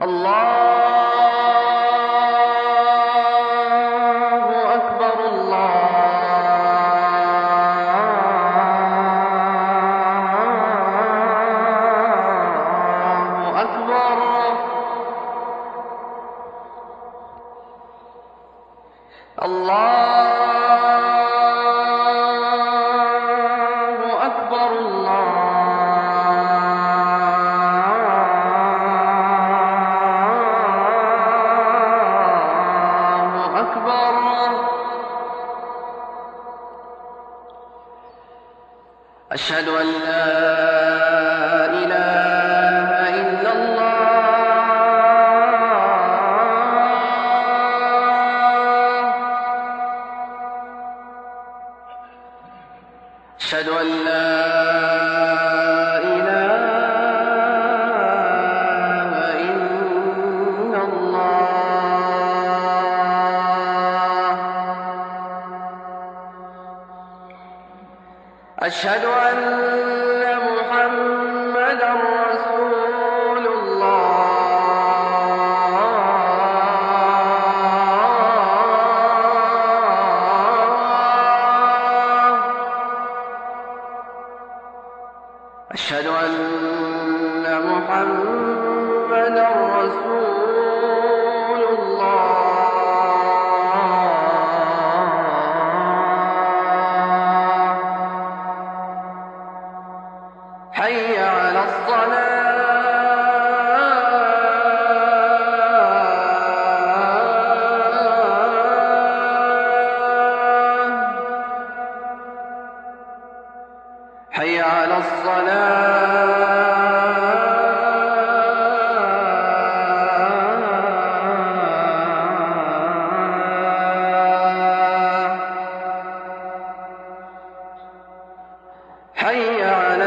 الله أكبر. الله أكبر. الله أكبر. الله أكبر. أشهد أن لا إله إلا الله. أشهد أن لا إله إلا الله. أشهد أن محمدًا رسول الله. أشهد أن محمدًا رسول الله. حي على الصلاة. حي على الصلاة. حي على